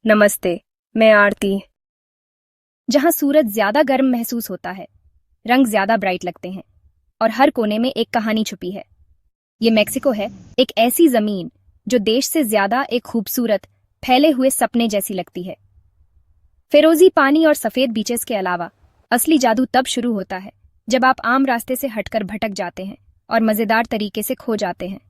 नमस्ते, मैं आरती। जहां सूरज ज्यादा गर्म महसूस होता है, रंग ज्यादा ब्राइट लगते हैं और हर कोने में एक कहानी छुपी है। ये मेक्सिको है, एक ऐसी जमीन जो देश से ज्यादा एक खूबसूरत फैले हुए सपने जैसी लगती है। फिरोजी पानी और सफेद बीचेस के अलावा असली जादू तब शुरू होता है जब आप आम रास्ते से हटकर भटक जाते हैं और मजेदार तरीके से खो जाते हैं।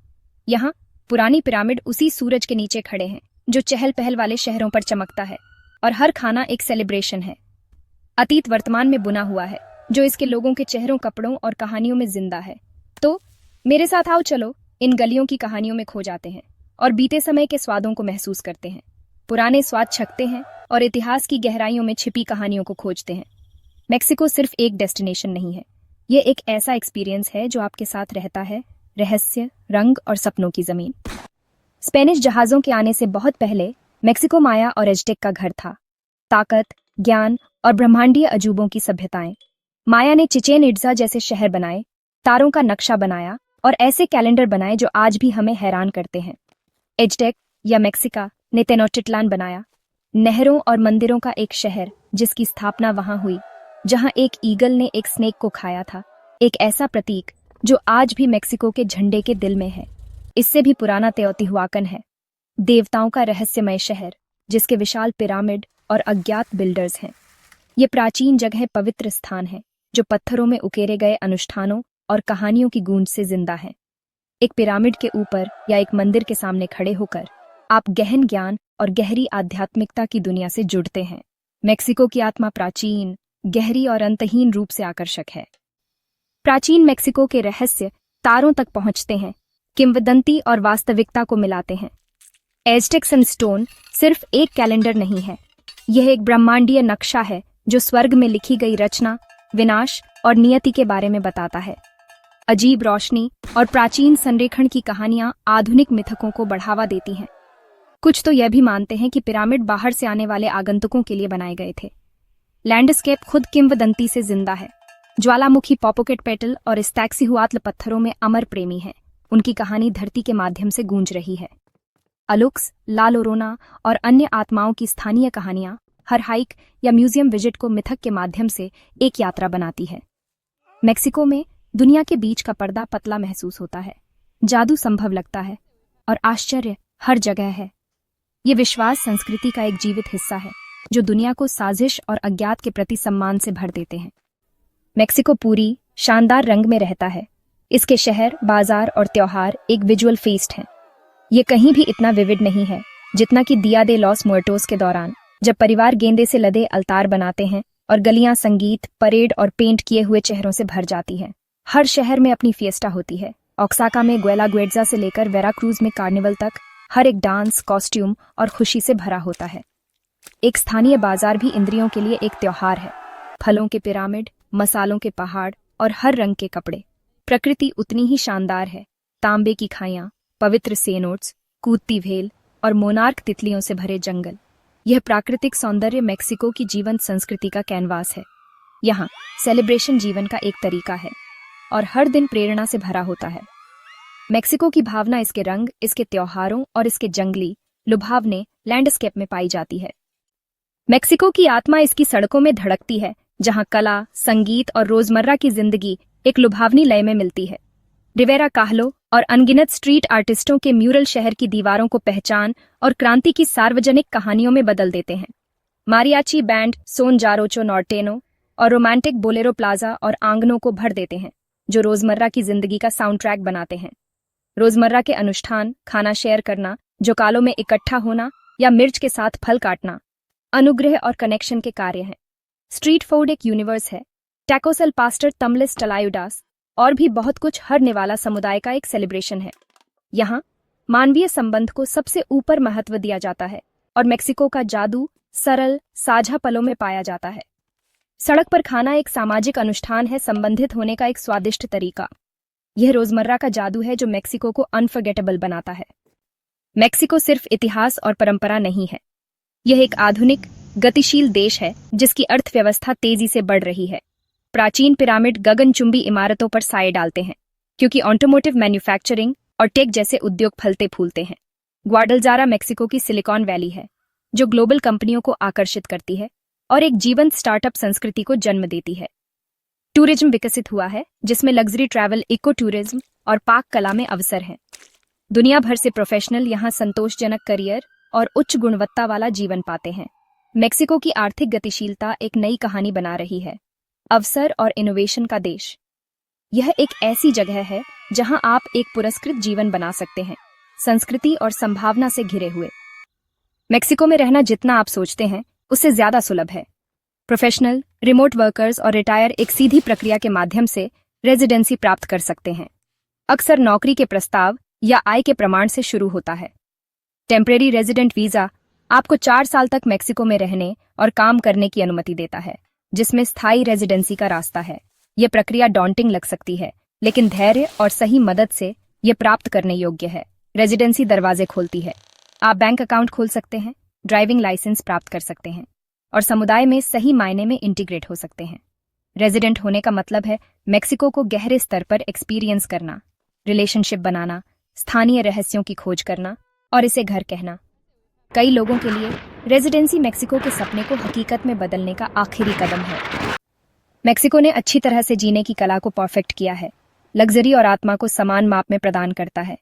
यहाँ पुरानी पिरामिड उसी सूरज के नीचे खड़े हैं जो चहल पहल वाले शहरों पर चमकता है, और हर खाना एक सेलिब्रेशन है। अतीत वर्तमान में बुना हुआ है जो इसके लोगों के चेहरों, कपड़ों और कहानियों में जिंदा है। तो मेरे साथ आओ, चलो इन गलियों की कहानियों में खो जाते हैं और बीते समय के स्वादों को महसूस करते हैं। पुराने स्वाद छकते हैं और इतिहास की गहराइयों में छिपी कहानियों को खोजते हैं। मेक्सिको सिर्फ एक डेस्टिनेशन नहीं है, ये एक ऐसा एक्सपीरियंस है जो आपके साथ रहता है। रहस्य, रंग और सपनों की जमीन। स्पेनिश जहाजों के आने से बहुत पहले मेक्सिको माया और एज़टेक का घर था। ताकत, ज्ञान और ब्रह्मांडीय अजूबों की सभ्यताएं। माया ने चिचेन इट्जा जैसे शहर बनाए, तारों का नक्शा बनाया और ऐसे कैलेंडर बनाए जो आज भी हमें हैरान करते हैं। एज़टेक या मेक्सिका ने तेनोच्टिटलान बनाया, नहरों और मंदिरों का एक शहर जिसकी स्थापना वहां हुई जहां एक ईगल ने एक स्नेक को खाया था। एक ऐसा प्रतीक जो आज भी मेक्सिको के झंडे के दिल में है। इससे भी पुराना तेओतिहुआकन है, देवताओं का रहस्यमय शहर जिसके विशाल पिरामिड और अज्ञात बिल्डर्स हैं। ये प्राचीन जगह पवित्र स्थान है जो पत्थरों में उकेरे गए अनुष्ठानों और कहानियों की गूंज से जिंदा है। एक पिरामिड के ऊपर या एक मंदिर के सामने खड़े होकर आप गहन ज्ञान और गहरी आध्यात्मिकता की दुनिया से जुड़ते हैं। मेक्सिको की आत्मा प्राचीन, गहरी और अंतहीन रूप से आकर्षक है। प्राचीन मेक्सिको के रहस्य तारों तक पहुंचते हैं, किंवदंती और वास्तविकता को मिलाते हैं। एज़टेक सनस्टोन सिर्फ एक कैलेंडर नहीं है, यह एक ब्रह्मांडीय नक्शा है जो स्वर्ग में लिखी गई रचना, विनाश और नियति के बारे में बताता है। अजीब रोशनी और प्राचीन संरेखण की कहानियां आधुनिक मिथकों को बढ़ावा देती हैं। कुछ तो यह भी मानते हैं कि पिरामिड बाहर से आने वाले आगंतुकों के लिए बनाए गए थे। लैंडस्केप खुद किंवदंती से जिंदा है। ज्वालामुखी, पोपोकेटपेटल और इस्टैक्सिहुआत्ल पत्थरों में अमर प्रेमी हैं। उनकी कहानी धरती के माध्यम से गूंज रही है। अलुक्स, ला लोरोना और अन्य आत्माओं की स्थानीय कहानियां हर हाइक या म्यूजियम विजिट को मिथक के माध्यम से एक यात्रा बनाती है। मेक्सिको में दुनिया के बीच का पर्दा पतला महसूस होता है, जादू संभव लगता है और आश्चर्य हर जगह है। ये विश्वास संस्कृति का एक जीवित हिस्सा है जो दुनिया को साजिश और अज्ञात के प्रति सम्मान से भर देते हैं। मेक्सिको पूरी शानदार रंग में रहता है। इसके शहर, बाजार और त्योहार एक विजुअल फीस्ट हैं। ये कहीं भी इतना विविड नहीं है जितना कि दिया दे लॉस मुर्टोस के दौरान, जब परिवार गेंदे से लदे अल्तार बनाते हैं और गलियां संगीत, परेड और पेंट किए हुए चेहरों से भर जाती हैं। हर शहर में अपनी फिएस्टा होती है। ओक्साका में ग्वेलाग्वेट्जा से लेकर वेराक्रूज में कार्निवल तक हर एक डांस, कॉस्ट्यूम और खुशी से भरा होता है। एक स्थानीय बाजार भी इंद्रियों के लिए एक त्योहार है। फलों के पिरामिड, मसालों के पहाड़ और हर रंग के कपड़े। प्रकृति उतनी ही शानदार है। तांबे की खाइयां, पवित्र सेनोट्स, कूदती भेल और मोनार्क तितलियों से भरे जंगल। यह प्राकृतिक सौंदर्य मेक्सिको की जीवंत संस्कृति का कैनवास है। यहाँ सेलिब्रेशन जीवन का एक तरीका है और हर दिन प्रेरणा से भरा होता है। मेक्सिको की भावना इसके रंग, इसके त्योहारों और इसके जंगली, लुभावने लैंडस्केप में पाई जाती है। मेक्सिको की आत्मा इसकी सड़कों में धड़कती है, जहां कला, संगीत और रोजमर्रा की जिंदगी एक लुभावनी लय में मिलती है। रिवेरा काहलो और अनगिनत स्ट्रीट आर्टिस्टों के म्यूरल शहर की दीवारों को पहचान और क्रांति की सार्वजनिक कहानियों में बदल देते हैं। मारियाची बैंड, सोन जारोचो नॉर्टेनो और रोमांटिक बोलेरो प्लाजा और आंगनों को भर देते हैं, जो रोजमर्रा की जिंदगी का साउंड ट्रैक बनाते हैं। रोजमर्रा के अनुष्ठान, खाना शेयर करना, जोकालों में इकट्ठा होना या मिर्च के साथ फल काटना, अनुग्रह और कनेक्शन के कार्य हैं। स्ट्रीट फूड एक यूनिवर्स है। टैकोस एल पास्टर, तमलिस टलायुडास और भी बहुत कुछ हर निवाला समुदाय का एक सेलिब्रेशन है। यहाँ मानवीय संबंध को सबसे ऊपर महत्व दिया जाता है और मेक्सिको का जादू सरल, साझा पलों में पाया जाता है। सड़क पर खाना एक सामाजिक अनुष्ठान है, संबंधित होने का एक स्वादिष्ट तरीका। यह रोजमर्रा का जादू है जो मेक्सिको को अनफॉरगेटेबल बनाता है। मेक्सिको सिर्फ इतिहास और परंपरा नहीं है, यह एक आधुनिक, गतिशील देश है जिसकी अर्थव्यवस्था तेजी से बढ़ रही है। प्राचीन पिरामिड गगनचुंबी इमारतों पर साए डालते हैं क्योंकि ऑटोमोटिव मैन्युफैक्चरिंग और टेक जैसे उद्योग फलते फूलते हैं। ग्वाडलजारा मेक्सिको की सिलिकॉन वैली है, जो ग्लोबल कंपनियों को आकर्षित करती है और एक जीवंत स्टार्टअप संस्कृति को जन्म देती है। टूरिज्म विकसित हुआ है जिसमें लग्जरी ट्रैवल, इको टूरिज्म और पाक कला में अवसर हैं। दुनिया भर से प्रोफेशनल यहाँ संतोषजनक करियर और उच्च गुणवत्ता वाला जीवन पाते हैं। मेक्सिको की आर्थिक गतिशीलता एक नई कहानी बना रही है। अवसर और इनोवेशन का देश। यह एक ऐसी जगह है जहां आप एक पुरस्कृत जीवन बना सकते हैं, संस्कृति और संभावना से घिरे हुए। मेक्सिको में रहना जितना आप सोचते हैं उससे ज्यादा सुलभ है। प्रोफेशनल, रिमोट वर्कर्स और रिटायर एक सीधी प्रक्रिया के माध्यम से रेजिडेंसी प्राप्त कर सकते हैं। अक्सर नौकरी के प्रस्ताव या आय के प्रमाण से शुरू होता है। टेम्परेरी रेजिडेंट वीजा आपको 4 साल तक मेक्सिको में रहने और काम करने की अनुमति देता है, जिसमें स्थायी रेजिडेंसी का रास्ता है। यह प्रक्रिया डॉन्टिंग लग सकती है, लेकिन धैर्य और सही मदद से यह प्राप्त करने योग्य है। रेजिडेंसी दरवाजे खोलती है। आप बैंक अकाउंट खोल सकते हैं, ड्राइविंग लाइसेंस प्राप्त कर सकते हैं और समुदाय में सही मायने में इंटीग्रेट हो सकते हैं। रेजिडेंट होने का मतलब है मेक्सिको को गहरे स्तर पर एक्सपीरियंस करना, रिलेशनशिप बनाना, स्थानीय रहस्यों की खोज करना और इसे घर कहना। कई लोगों के लिए रेजिडेंसी मेक्सिको के सपने को हकीकत में बदलने का आखिरी कदम है। मेक्सिको ने अच्छी तरह से जीने की कला को परफेक्ट किया है। लग्जरी और आत्मा को समान माप में प्रदान करता है।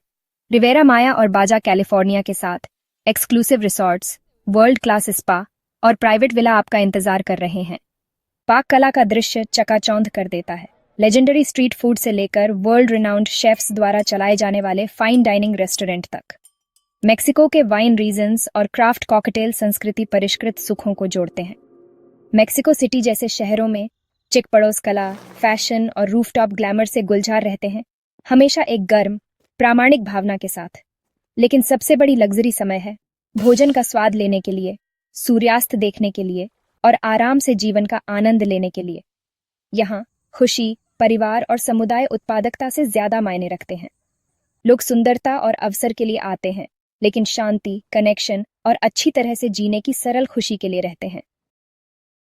रिवेरा माया और बाजा कैलिफोर्निया के साथ exclusive resorts, world class spa और प्राइवेट विला आपका इंतजार कर रहे हैं। पाक कला का दृश्य चकाचौंध कर देता है। लेजेंडरी स्ट्रीट फूड से लेकर वर्ल्ड रिनाउंड शेफ्स द्वारा चलाए जाने वाले फाइन डाइनिंग रेस्टोरेंट तक। मेक्सिको के वाइन रीजन्स और क्राफ्ट कॉकटेल संस्कृति परिष्कृत सुखों को जोड़ते हैं। मेक्सिको सिटी जैसे शहरों में चिक पड़ोस कला, फैशन और रूफटॉप ग्लैमर से गुलजार रहते हैं, हमेशा एक गर्म, प्रामाणिक भावना के साथ। लेकिन सबसे बड़ी लग्जरी समय है भोजन का स्वाद लेने के लिए, सूर्यास्त देखने के लिए और आराम से जीवन का आनंद लेने के लिए। यहाँ खुशी, परिवार और समुदाय उत्पादकता से ज्यादा मायने रखते हैं। लोग सुंदरता और अवसर के लिए आते हैं, लेकिन शांति, कनेक्शन और अच्छी तरह से जीने की सरल खुशी के लिए रहते हैं।